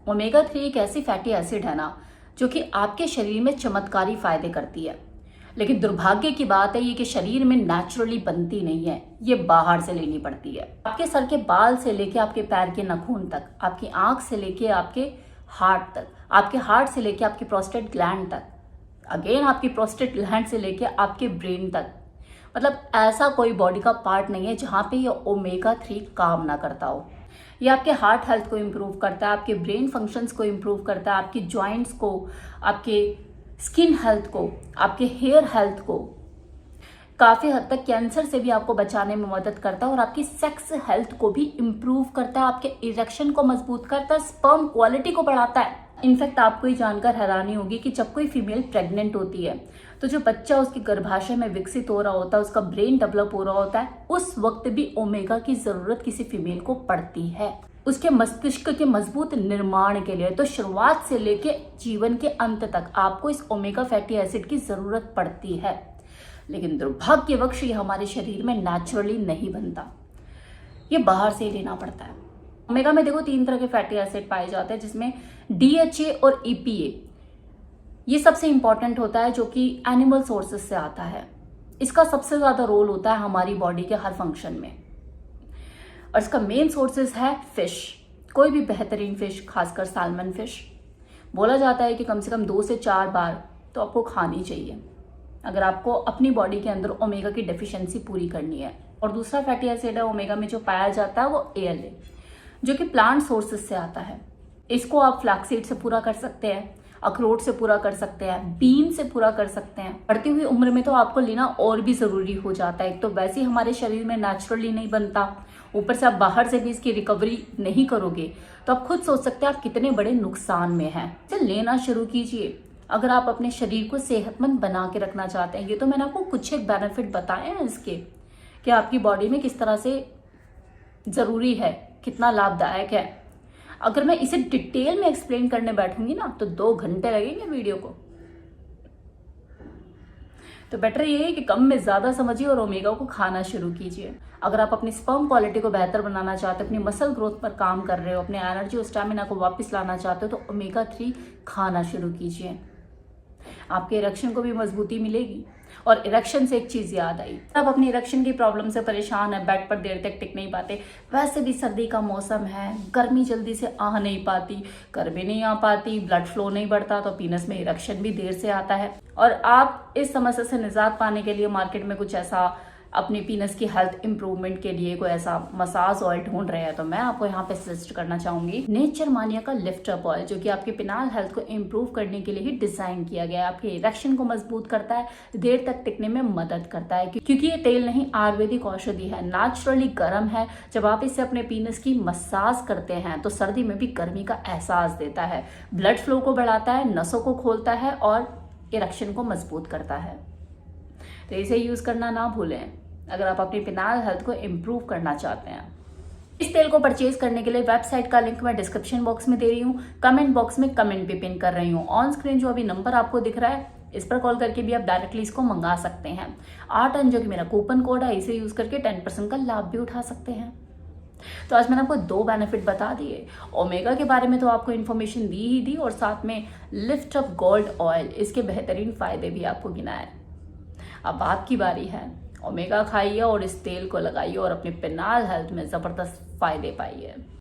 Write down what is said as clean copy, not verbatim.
Omega 3 एक ऐसी fatty acid है ना जो कि आपके शरीर में चमत्कारी फायदे करती है। लेकिन दुर्भाग्य की बात है ये कि शरीर में नेचुरली बनती नहीं है, ये बाहर से लेनी पड़ती है। आपके सर के बाल से लेके आपके पैर के नाखून तक, आपकी आंख से लेके आपके हार्ट तक, आपके हार्ट से लेके आपकी प्रोस्टेट ग्लैंड तक, अगेन आपकी प्रोस्टेट ग्लैंड से लेके आपके ब्रेन तक, मतलब ऐसा कोई बॉडी का पार्ट नहीं है जहां पे ये ओमेगा 3 काम ना करता हो। ये आपके हार्ट हेल्थ को इम्प्रूव करता है, आपके ब्रेन फंक्शंस को इम्प्रूव करता है, आपकी जॉइंट्स को, आपके स्किन हेल्थ को, आपके हेयर हेल्थ को, काफी हद तक कैंसर से भी आपको बचाने में मदद करता है और आपकी सेक्स हेल्थ को भी इम्प्रूव करता है, आपके इरेक्शन को मजबूत करता है, स्पर्म क्वालिटी को बढ़ाता है। इनफैक्ट आपको ये जानकर हैरानी होगी कि जब कोई फीमेल प्रेग्नेंट होती है तो जो बच्चा उसके गर्भाशय में विकसित हो रहा होता है, उसका ब्रेन डेवलप हो रहा होता है, उस वक्त भी ओमेगा की जरूरत किसी फीमेल को पड़ती है उसके मस्तिष्क के मजबूत निर्माण के लिए। तो शुरुआत से लेके जीवन के अंत तक आपको इस ओमेगा फैटी एसिड की जरूरत पड़ती है। लेकिन दुर्भाग्यवश ये हमारे शरीर में नेचुरली नहीं बनता, ये बाहर से ही लेना पड़ता है। ओमेगा में देखो 3 तरह के फैटी एसिड पाए जाते हैं, जिसमें DHA और EPA ये सबसे इंपॉर्टेंट होता है, जो कि एनिमल सोर्सेज से आता है। इसका सबसे ज्यादा रोल होता है हमारी बॉडी के हर फंक्शन में, और इसका मेन सोर्सेज है फिश। कोई भी बेहतरीन फिश, खासकर साल्मन फिश, बोला जाता है कि कम से कम 2 से 4 बार तो आपको खानी चाहिए अगर आपको अपनी बॉडी के अंदर ओमेगा की डेफिशिएंसी पूरी करनी है। और दूसरा फैटी एसिड है ओमेगा में जो पाया जाता है वो ALA, जो कि प्लांट सोर्सेज से आता है। इसको आप फ्लैक्सीड से पूरा कर सकते हैं, अखरोट से पूरा कर सकते हैं, बीन से पूरा कर सकते हैं। बढ़ती हुई उम्र में तो आपको लेना और भी जरूरी हो जाता है। एक तो वैसे ही हमारे शरीर में नेचुरली नहीं बनता, ऊपर से आप बाहर से भी इसकी रिकवरी नहीं करोगे तो आप खुद सोच सकते हैं आप कितने बड़े नुकसान में हैं। इसे लेना शुरू कीजिए अगर आप अपने शरीर को सेहतमंद बना के रखना चाहते हैं। ये तो मैंने आपको कुछ एक बेनिफिट बताए हैं इसके, कि आपकी बॉडी में किस तरह से जरूरी है, कितना लाभदायक है। अगर मैं इसे डिटेल में एक्सप्लेन करने बैठूंगी ना तो 2 घंटे लगेंगे वीडियो को। तो बेटर ये है कि कम में ज्यादा समझिए और ओमेगा को खाना शुरू कीजिए। अगर आप अपनी स्पर्म क्वालिटी को बेहतर बनाना चाहते हो, अपनी मसल ग्रोथ पर काम कर रहे हो, अपने एनर्जी और स्टैमिना को वापस लाना चाहते हो, तो ओमेगा 3 खाना शुरू कीजिए। आपके इरेक्शन को भी मजबूती मिलेगी। और इरेक्शन से एक चीज याद आई, आप अपनी इरेक्शन की प्रॉब्लम से परेशान है, बेड पर देर तक टिक नहीं पाते, वैसे भी सर्दी का मौसम है, गर्मी जल्दी से आ नहीं पाती, गर्मी नहीं आ पाती, ब्लड फ्लो नहीं बढ़ता, तो पीनस में इरेक्शन भी देर से आता है। और आप इस समस्या से निजात पाने के लिए मार्केट में कुछ ऐसा अपनी पीनस की हेल्थ इंप्रूवमेंट के लिए कोई ऐसा मसाज ऑयल ढूंढ रहे हैं, तो मैं आपको यहाँ पे सजेस्ट करना चाहूंगी नेचर मानिया का लिफ्ट अप ऑयल, जो कि आपके पिनाल हेल्थ को इम्प्रूव करने के लिए ही डिजाइन किया गया है। आपके इरेक्शन को मजबूत करता है, देर तक टिकने में मदद करता है, क्योंकि ये तेल नहीं आयुर्वेदिक औषधि है, नेचुरली गर्म है। जब आप इसे अपने पीनस की मसाज करते हैं तो सर्दी में भी गर्मी का एहसास देता है, ब्लड फ्लो को बढ़ाता है, नसों को खोलता है और इरेक्शन को मजबूत करता है। तो इसे यूज करना ना भूलें अगर आप अपनी पिनाल हेल्थ को इम्प्रूव करना चाहते हैं। इस तेल को परचेज करने के लिए वेबसाइट का लिंक मैं डिस्क्रिप्शन बॉक्स में दे रही हूँ, कमेंट बॉक्स में कमेंट भी पिन कर रही हूँ। ऑन स्क्रीन जो अभी नंबर आपको दिख रहा है, इस पर कॉल करके भी आप डायरेक्टली इसको मंगा सकते हैं। 8 जो कि मेरा कूपन कोड है, इसे यूज करके 10% का लाभ भी उठा सकते हैं। तो आज मैंने आपको 2 बेनिफिट बता दिए। ओमेगा के बारे में तो आपको इन्फॉर्मेशन दी ही दी, और साथ में लिफ्ट अप गोल्ड ऑयल, इसके बेहतरीन फायदे भी आपको गिनाए। अब आपकी बारी है, ओमेगा खाइए और इस तेल को लगाइए और अपने पिनाल हेल्थ में जबरदस्त फायदे पाइए।